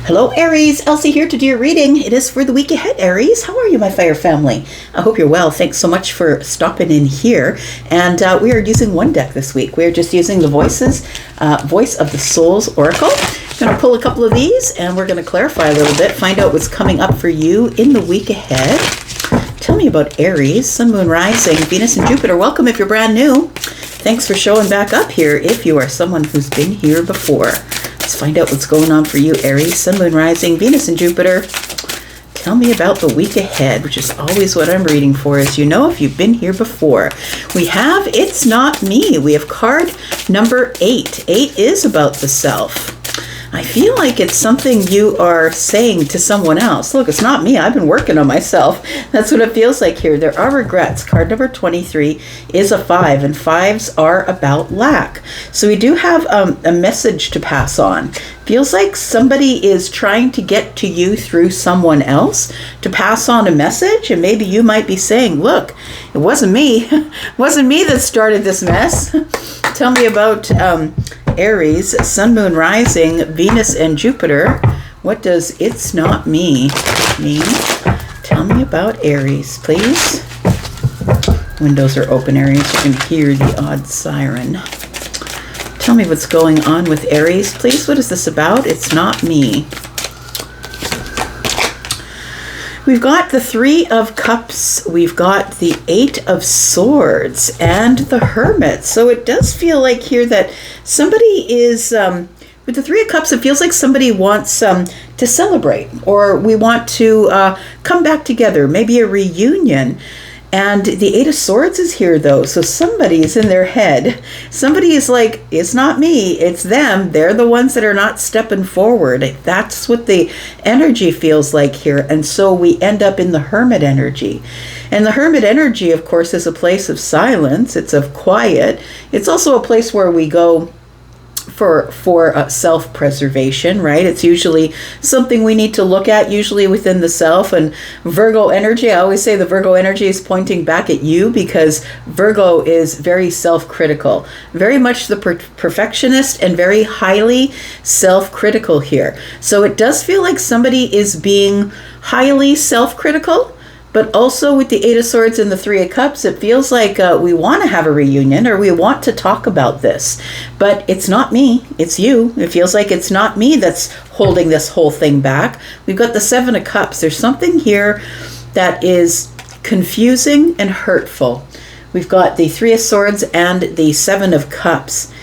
Hello Aries, Elsie here to do your reading. It is for the week ahead, Aries. How are you, my fire family? I hope you're well. Thanks so much for stopping in here. And we are using one deck this week. We are just using the Voice of the Souls Oracle. I'm going to pull a couple of these and we're going to clarify a little bit, find out what's coming up for you in the week ahead. Tell me about Aries, Sun, Moon, Rising, Venus, and Jupiter. Welcome if you're brand new. Thanks for showing back up here if you are someone who's been here before. Let's find out what's going on for you, Aries, Sun, Moon, Rising, Venus, and Jupiter. Tell me about the week ahead, which is always what I'm reading for, as you know, if you've been here before. We have It's Not Me. We have card number 8. 8 is about the self. I feel like it's something you are saying to someone else. Look, it's not me. I've been working on myself. That's what it feels like here. There are regrets. Card number 23 is a 5, and 5s are about lack. So we do have a message to pass on. Feels like somebody is trying to get to you through someone else to pass on a message, and maybe you might be saying, look, it wasn't me. It wasn't me that started this mess. Tell me about Aries, Sun, Moon, Rising, Venus, and Jupiter. What does It's Not Me mean? Tell me about Aries, please. Windows are open, Aries. You can hear the odd siren. Tell me what's going on with Aries, please. What is this about? It's not me. We've got the 3 of Cups, we've got the 8 of Swords, and the Hermit. So it does feel like here that somebody is, with the 3 of Cups, it feels like somebody wants to celebrate, or we want to come back together, maybe a reunion. And the 8 of Swords is here, though, so somebody's in their head. Somebody is like, it's not me, it's them. They're the ones that are not stepping forward. That's what the energy feels like here. And so we end up in the Hermit energy. And the Hermit energy, of course, is a place of silence. It's of quiet. It's also a place where we go for self-preservation, right? It's usually something we need to look at, usually within the self. And Virgo energy, I always say the Virgo energy is pointing back at you, because Virgo is very self-critical, very much the perfectionist, and very highly self-critical here. So it does feel like somebody is being highly self-critical. But also with the 8 of Swords and the 3 of Cups, it feels like we want to have a reunion, or we want to talk about this. But it's not me, it's you. It feels like it's not me that's holding this whole thing back. We've got the 7 of Cups. There's something here that is confusing and hurtful. We've got the 3 of Swords and the 7 of Cups.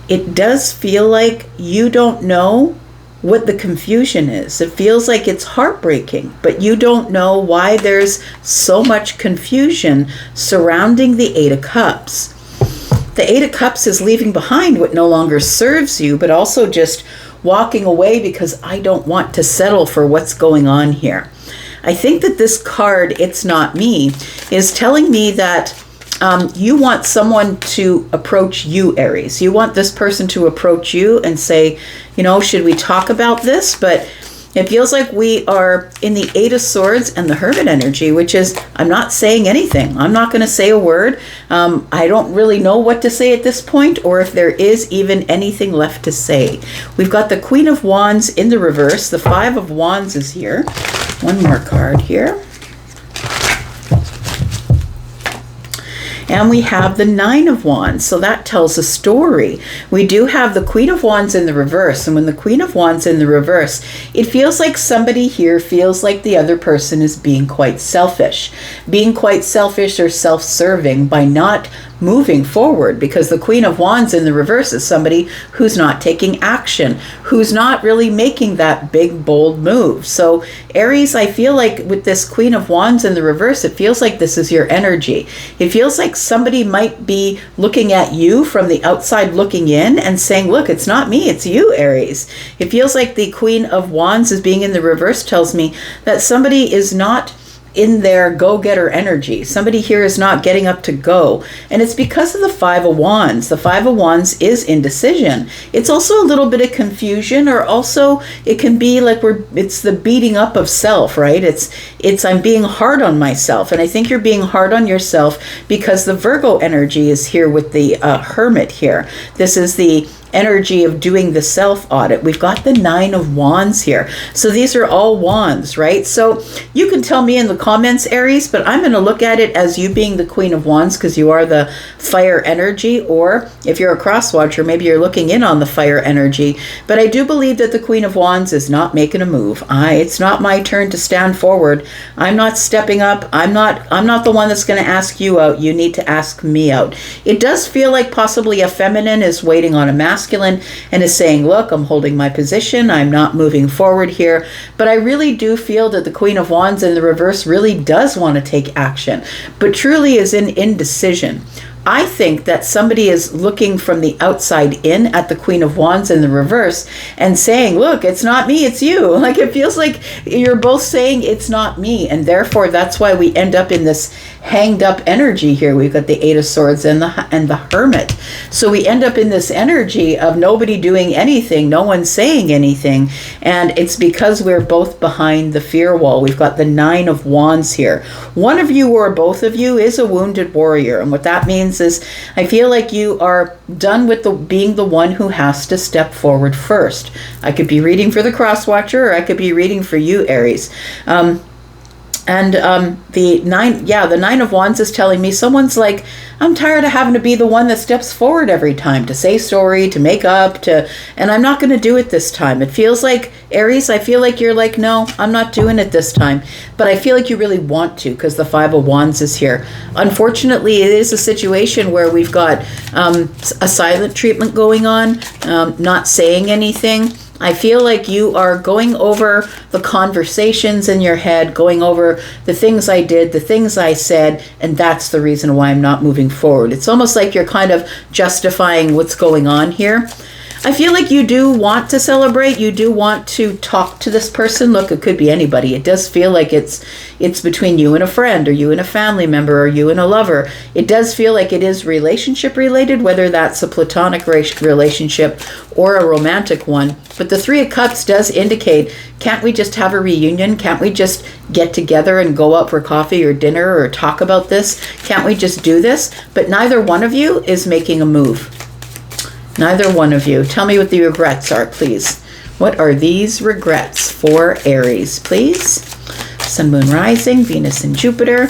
It does feel like you don't know what the confusion is. It feels like it's heartbreaking, but you don't know why there's so much confusion surrounding the 8 of Cups. The 8 of Cups is leaving behind what no longer serves you, but also just walking away because I don't want to settle for what's going on here. I think that this card, It's Not Me, is telling me that you want someone to approach you, Aries. You want this person to approach you and say, you know, should we talk about this? But it feels like we are in the 8 of Swords and the Hermit energy, which is, I'm not saying anything. I'm not going to say a word. I don't really know what to say at this point, or if there is even anything left to say. We've got the Queen of Wands in the reverse. The 5 of Wands is here. One more card here. And we have the 9 of Wands, so that tells a story. We do have the Queen of Wands in the reverse, and when the Queen of Wands in the reverse, it feels like somebody here feels like the other person is being quite selfish or self-serving by not moving forward, because the Queen of Wands in the reverse is somebody who's not taking action, who's not really making that big, bold move. So Aries, I feel like with this Queen of Wands in the reverse, it feels like this is your energy. It feels like somebody might be looking at you from the outside looking in and saying, look, it's not me, it's you, Aries. It feels like the Queen of Wands as being in the reverse tells me that somebody is not in their go-getter energy. Somebody here is not getting up to go. And it's because of the 5 of Wands. The 5 of Wands is indecision. It's also a little bit of confusion, or also it can be like it's the beating up of self, right? It's I'm being hard on myself. And I think you're being hard on yourself because the Virgo energy is here with the Hermit here. This is the energy of doing the self-audit. We've got the 9 of Wands here. So these are all wands, right? So you can tell me in the comments, Aries, but I'm going to look at it as you being the Queen of Wands because you are the fire energy, or if you're a cross watcher, maybe you're looking in on the fire energy. But I do believe that the Queen of Wands is not making a move. It's not my turn to stand forward. I'm not stepping up. I'm not the one that's going to ask you out. You need to ask me out. It does feel like possibly a feminine is waiting on a masculine and is saying, look, I'm holding my position. I'm not moving forward here. But I really do feel that the Queen of Wands in the reverse really does want to take action, but truly is in indecision. I think that somebody is looking from the outside in at the Queen of Wands in the reverse and saying, look, it's not me, it's you. Like, it feels like you're both saying it's not me. And therefore, that's why we end up in this hanged up energy here. We've got the 8 of Swords and the Hermit. So we end up in this energy of nobody doing anything, no one saying anything. And it's because we're both behind the fear wall. We've got the 9 of Wands here. One of you or both of you is a wounded warrior. And what that means is I feel like you are done with being the one who has to step forward first. I could be reading for the cross watcher, or I could be reading for you, Aries. The 9 of Wands is telling me someone's like, I'm tired of having to be the one that steps forward every time to say sorry, to make up, and I'm not going to do it this time. It feels like, Aries, I feel like you're like, no, I'm not doing it this time. But I feel like you really want to because the 5 of Wands is here. Unfortunately, it is a situation where we've got a silent treatment going on, not saying anything. I feel like you are going over the conversations in your head, going over the things I did, the things I said, and that's the reason why I'm not moving forward. It's almost like you're kind of justifying what's going on here. I feel like you do want to celebrate. You do want to talk to this person. Look, it could be anybody. It does feel like it's between you and a friend, or you and a family member, or you and a lover. It does feel like it is relationship related, whether that's a platonic relationship or a romantic one. But the 3 of Cups does indicate, can't we just have a reunion? Can't we just get together and go out for coffee or dinner or talk about this? Can't we just do this? But neither one of you is making a move. Neither one of you. Tell me what the regrets are, please. What are these regrets for Aries, please? Sun, Moon, Rising, Venus, and Jupiter.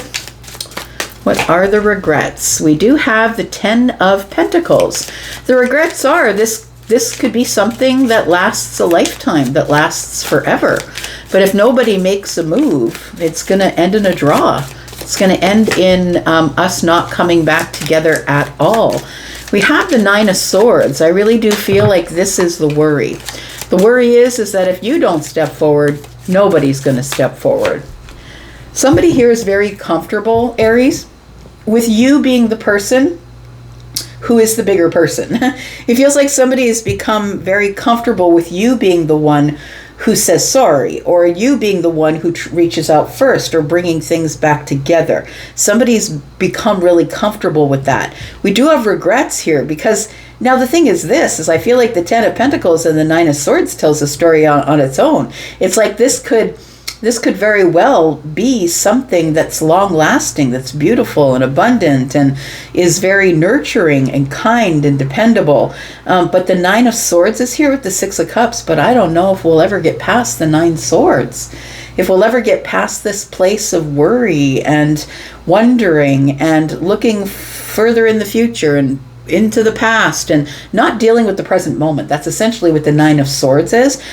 What are the regrets? We do have the 10 of Pentacles. The regrets are this could be something that lasts a lifetime, that lasts forever. But if nobody makes a move, it's going to end in a draw. It's going to end in us not coming back together at all. We have the 9 of Swords. I really do feel like this is the worry. The worry is that if you don't step forward, nobody's going to step forward. Somebody here is very comfortable, Aries, with you being the person who is the bigger person. It feels like somebody has become very comfortable with you being the one who says sorry, or you being the one who reaches out first, or bringing things back together. Somebody's become really comfortable with that. We do have regrets here because now the thing is I feel like the 10 of Pentacles and the 9 of Swords tells a story on its own. It's like this could very well be something that's long-lasting, that's beautiful and abundant and is very nurturing and kind and dependable. But the 9 of Swords is here with the 6 of Cups, but I don't know if we'll ever get past the 9 swords. If we'll ever get past this place of worry and wondering and looking further in the future and into the past and not dealing with the present moment. That's essentially what the 9 of Swords is.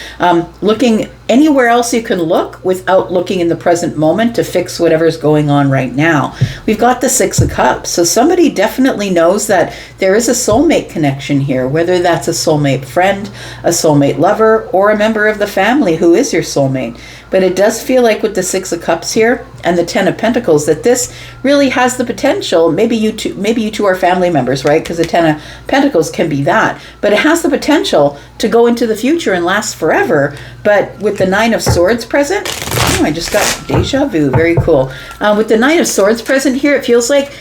Looking anywhere else you can look without looking in the present moment to fix whatever's going on right now. We've got the 6 of Cups. So somebody definitely knows that there is a soulmate connection here, whether that's a soulmate friend, a soulmate lover, or a member of the family who is your soulmate. But it does feel like with the 6 of Cups here and the 10 of Pentacles that this really has the potential. Maybe you two are family members, right? Because the 10 of Pentacles can be that. But it has the potential to go into the future and last forever. But with the 9 of Swords present, oh, I just got deja vu. Very cool. With the 9 of Swords present here, it feels like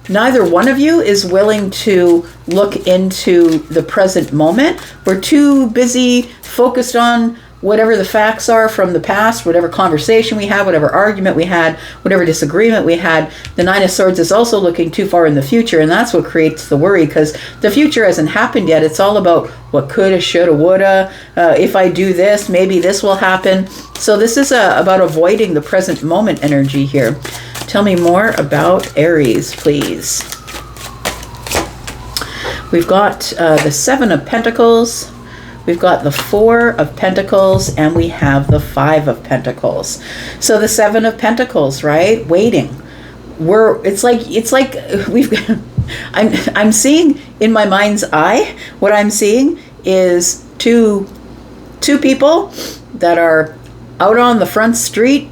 neither one of you is willing to look into the present moment. We're too busy focused on whatever the facts are from the past, whatever conversation we had, whatever argument we had, whatever disagreement we had, the Nine of Swords is also looking too far in the future, and that's what creates the worry, because the future hasn't happened yet. It's all about what coulda, shoulda, woulda. If I do this, maybe this will happen. So this is about avoiding the present moment energy here. Tell me more about Aries, please. We've got the Seven of Pentacles. We've got the Four of Pentacles, and we have the Five of Pentacles. So the Seven of Pentacles, right? Waiting. It's like we've I'm seeing in my mind's eye, what I'm seeing is two people that are out on the front street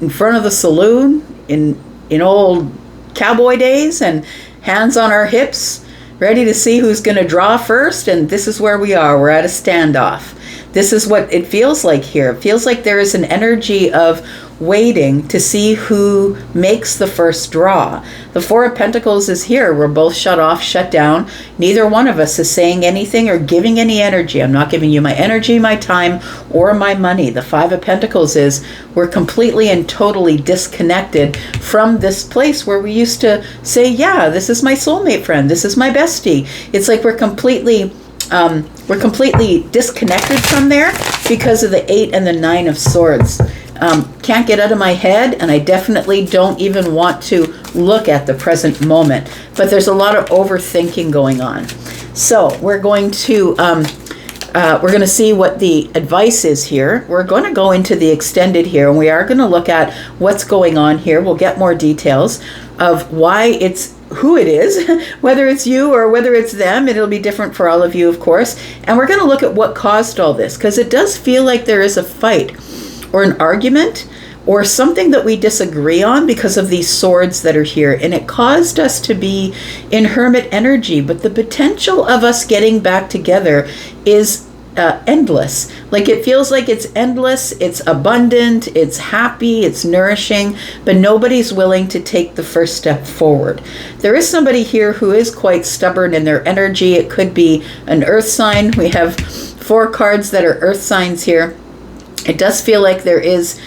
in front of the saloon in old cowboy days, and hands on our hips, ready to see who's going to draw first. And this is where we are. We're at a standoff. This is what it feels like here. It feels like there is an energy of waiting to see who makes the first draw. The Four of Pentacles is here. We're both shut off, shut down. Neither one of us is saying anything or giving any energy. I'm not giving you my energy, my time, or my money. The Five of Pentacles is we're completely and totally disconnected from this place where we used to say, yeah, this is my soulmate friend. This is my bestie. It's like we're completely disconnected from there because of the Eight and the Nine of Swords. Can't get out of my head, and I definitely don't even want to look at the present moment. But there's a lot of overthinking going on. So we're going to see what the advice is here. We're going to go into the extended here, and we are going to look at what's going on here. We'll get more details of why it's who it is, whether it's you or whether it's them. It'll be different for all of you, of course. And we're going to look at what caused all this, because it does feel like there is a fight or an argument or something that we disagree on because of these swords that are here. And it caused us to be in hermit energy. But the potential of us getting back together is endless. Like it feels like it's endless, it's abundant, it's happy, it's nourishing, but nobody's willing to take the first step forward. There is somebody here who is quite stubborn in their energy. It could be an earth sign. We have 4 cards that are earth signs here. It does feel like there is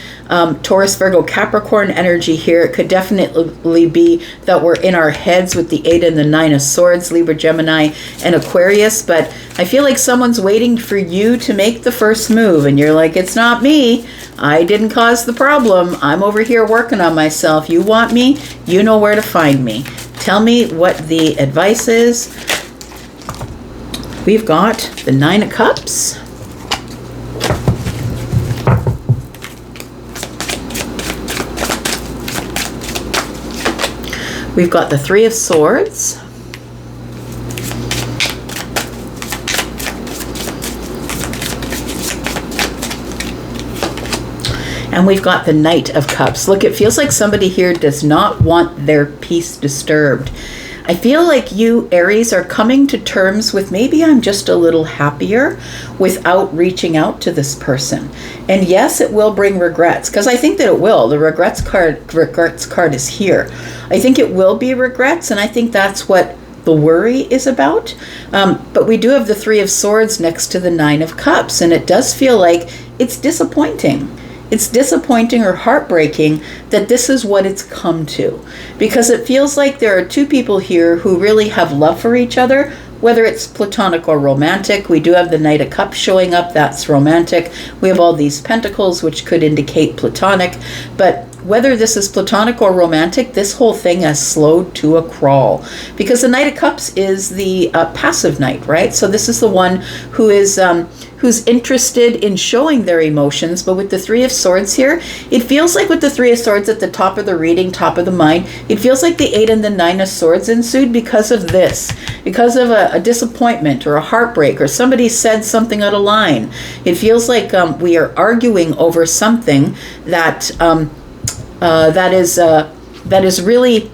Taurus, Virgo, Capricorn energy here. It could definitely be that we're in our heads with the 8 and the 9 of Swords, Libra, Gemini, and Aquarius. But I feel like someone's waiting for you to make the first move. And you're like, it's not me. I didn't cause the problem. I'm over here working on myself. You want me? You know where to find me. Tell me what the advice is. We've got the 9 of Cups. We've got the 3 of Swords. And we've got the Knight of Cups. Look, it feels like somebody here does not want their peace disturbed. I feel like you, Aries, are coming to terms with maybe I'm just a little happier without reaching out to this person. And yes, it will bring regrets, because I think that it will. The regrets card is here. I think it will be regrets, and I think that's what the worry is about. But we do have the 3 of Swords next to the 9 of Cups, and it does feel like it's disappointing. It's disappointing or heartbreaking that this is what it's come to, because it feels like there are 2 people here who really have love for each other, whether it's platonic or romantic. We do have the Knight of Cups showing up. That's romantic. We have all these pentacles, which could indicate platonic. But whether this is platonic or romantic, this whole thing has slowed to a crawl, because the Knight of Cups is the passive knight, right? So this is the one who is who's interested in showing their emotions. But with the 3 of Swords here, it feels like with the 3 of Swords at the top of the reading, top of the mind, it feels like the 8 and the 9 of Swords ensued because of this, because of a disappointment or a heartbreak, or somebody said something out of line. It feels like we are arguing over something that that is really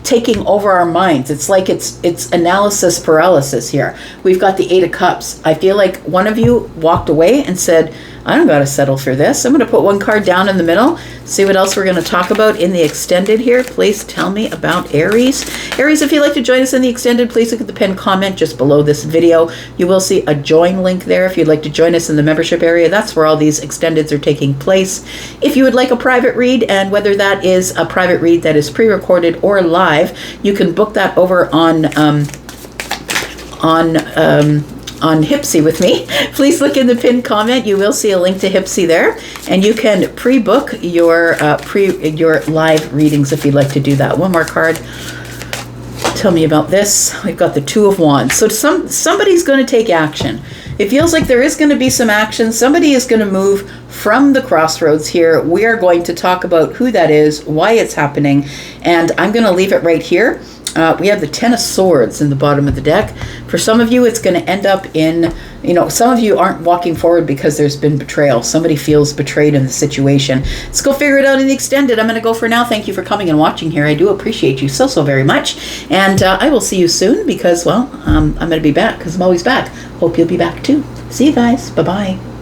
taking over our minds. It's like it's analysis paralysis here. We've got the Eight of Cups. I feel like one of you walked away and said, I don't got to settle for this. I'm going to put one card down in the middle, see what else we're going to talk about in the extended here. Please tell me about Aries. Aries, if you'd like to join us in the extended, please look at the pinned comment just below this video. You will see a join link there if you'd like to join us in the membership area. That's where all these extendeds are taking place. If you would like a private read, and whether that is a private read that is pre-recorded or live, you can book that over on Hypsee with me. Please look in the pinned comment. You will see a link to Hypsee there, and you can pre-book your live readings if you'd like to do that. One more card. Tell me about this. We've got the Two of Wands. So somebody's going to take action. It feels like there is going to be some action. Somebody is going to move from the crossroads here. We are going to talk about who that is, why it's happening, and I'm going to leave it right here. We have the Ten of Swords in the bottom of the deck. For some of you, it's going to end up in, some of you aren't walking forward because there's been betrayal. Somebody feels betrayed in the situation. Let's go figure it out in the extended. I'm going to go for now. Thank you for coming and watching here. I do appreciate you so very much. And I will see you soon because, well, I'm going to be back because I'm always back. Hope you'll be back too. See you guys. Bye-bye.